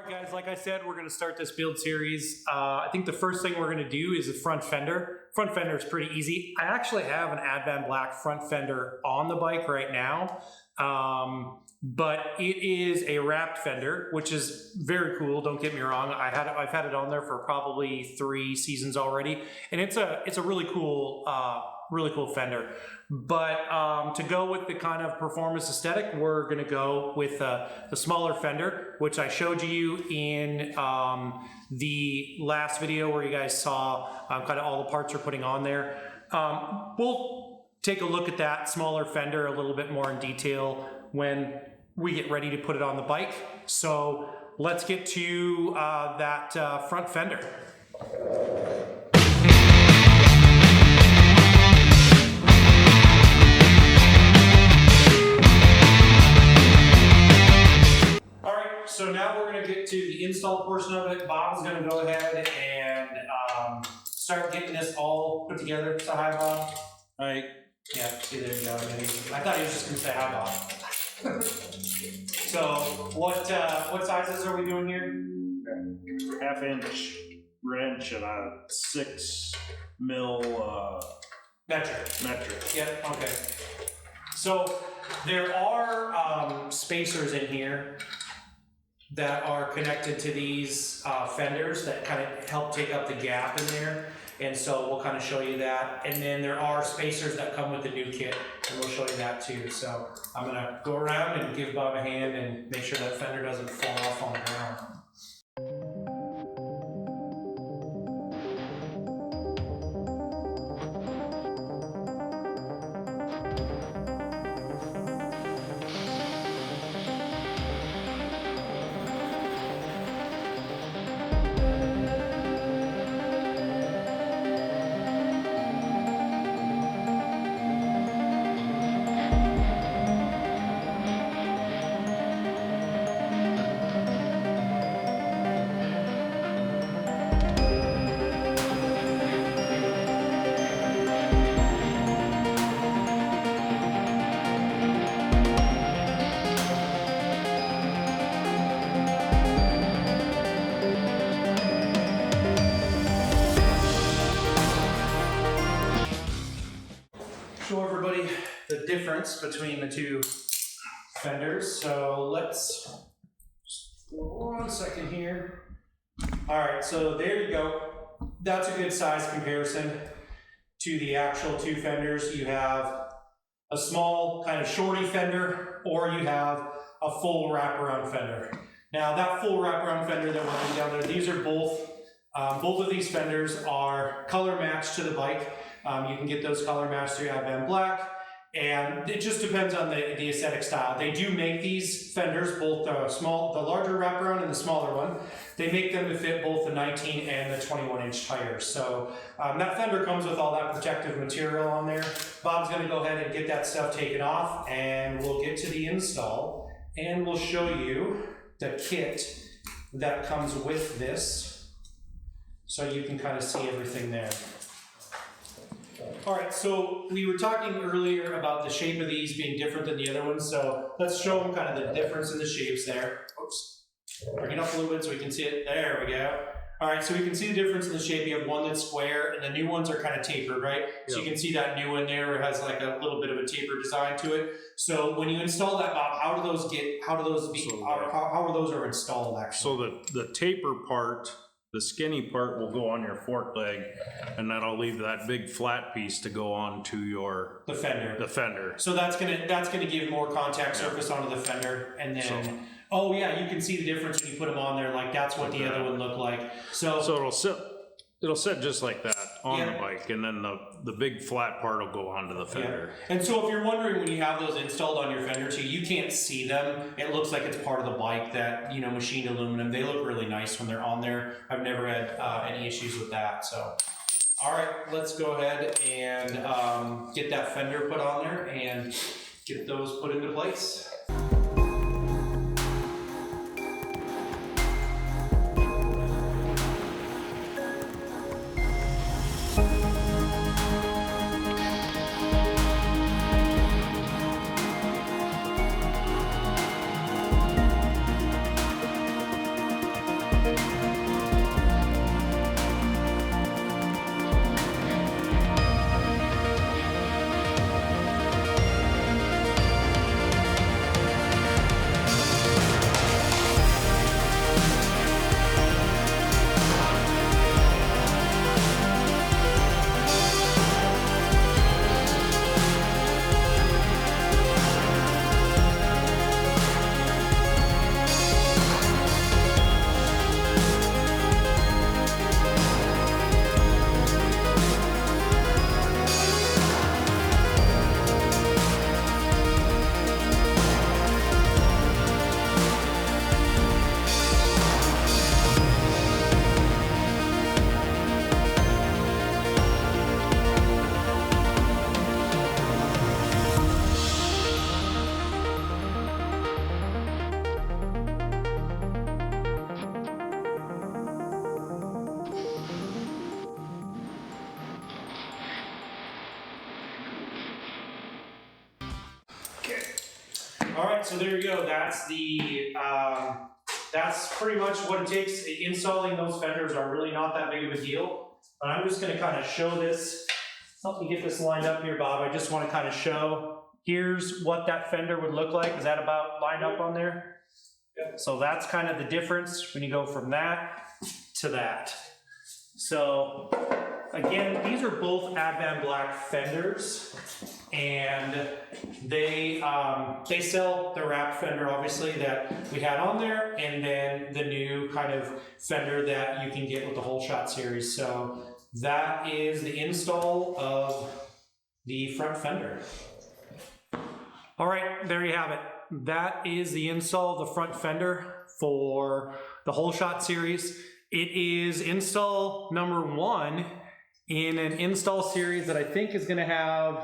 guys, like I said, we're going to start this build series. I think the first thing we're going to do is a front fender. Front fender is pretty easy. I actually have an Advan Black front fender on the bike right now, but it is a wrapped fender, which is very cool. Don't get me wrong. I've had it on there for probably 3 seasons already, and it's a really cool fender. But to go with the kind of performance aesthetic, we're going to go with the smaller fender, which I showed you in the last video where you guys saw kind of all the parts we're putting on there. We'll take a look at that smaller fender a little bit more in detail when we get ready to put it on the bike. So let's get to that front fender. So now we're going to get to the install portion of it. Bob's going to go ahead and start getting this all put together. So hi, Bob. All right. Yeah, see, there you go. I thought he was just going to say hi, Bob. So what sizes are we doing here? 1/2-inch wrench and a 6 mil metric. Yep. Okay. So there are spacers in here that are connected to these fenders that kind of help take up the gap in there, and so we'll kind of show you that. And then there are spacers that come with the new kit, and we'll show you that too. So I'm gonna go around and give Bob a hand and make sure that fender doesn't fall off on the ground. Show everybody the difference between the two fenders. So let's just 1 second here. All right, so there you go. That's a good size comparison to the actual two fenders. You have a small kind of shorty fender, or you have a full wraparound fender. Now that full wraparound fender that we're putting down there, these are both of these fenders are color matched to the bike. You can get those color matched through Advan Black, and it just depends on the aesthetic style. They do make these fenders, both the larger wraparound and the smaller one. They make them to fit both the 19 and the 21-inch tires. So that fender comes with all that protective material on there. Bob's going to go ahead and get that stuff taken off, and we'll get to the install, and we'll show you the kit that comes with this, so you can kind of see everything there. All right, so we were talking earlier about the shape of these being different than the other ones, so let's show them kind of the difference in the shapes there. Oops, bring it up a little bit so we can see it. There we go. All right, so we can see the difference in the shape. You have one that's square, and the new ones are kind of tapered, right? Yep. So you can see that new one there where it has like a little bit of a taper design to it. So when you install that, Bob, how are those installed actually? So the taper part, the skinny part, will go on your fork leg, and that'll leave that big flat piece to go on to your the fender. So that's gonna give more contact surface onto the fender, and then oh yeah, you can see the difference when you put them on there. Like that's what the other one looked like. So it'll sit just like that on the bike, and then the big flat part will go onto the fender. Yeah. And so if you're wondering, when you have those installed on your fender too, you can't see them. It looks like it's part of the bike, that, you know, machined aluminum. They look really nice when they're on there. I've never had any issues with that. So, all right, let's go ahead and get that fender put on there and get those put into place. All right, so there you go. That's pretty much what it takes. Installing those fenders are really not that big of a deal. But I'm just gonna kind of show this. Help me get this lined up here, Bob. I just want to kind of show, here's what that fender would look like. Is that about lined up on there? Yeah. So that's kind of the difference when you go from that to that. So again, these are both Advan Black fenders, and they sell the wrapped fender, obviously, that we had on there, and then the new kind of fender that you can get with the Whole Shot series. So that is the install of the front fender. All right, there you have it. That is the install of the front fender for the Whole Shot series. It is install number 1 in an install series that I think is gonna have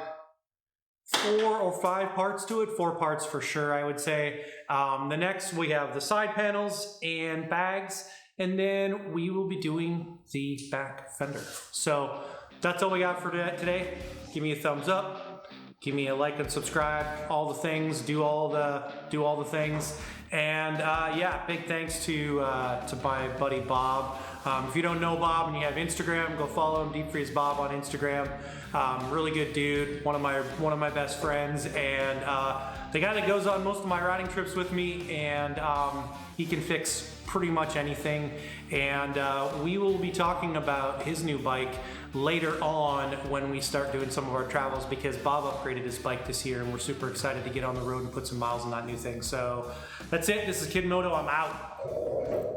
4 or 5 parts to it. 4 parts for sure, I would say. The next we have the side panels and bags, and then we will be doing the back fender. So that's all we got for today. Give me a thumbs up, give me a like and subscribe, all the things, do all the things. And yeah, big thanks to my buddy Bob. If you don't know Bob and you have Instagram, go follow him, Deep Freeze Bob on Instagram. Really good dude, one of my best friends, and the guy that goes on most of my riding trips with me, and he can fix pretty much anything. And we will be talking about his new bike later on when we start doing some of our travels, because Bob upgraded his bike this year and we're super excited to get on the road and put some miles on that new thing. So that's it. This is Kid Moto. I'm out.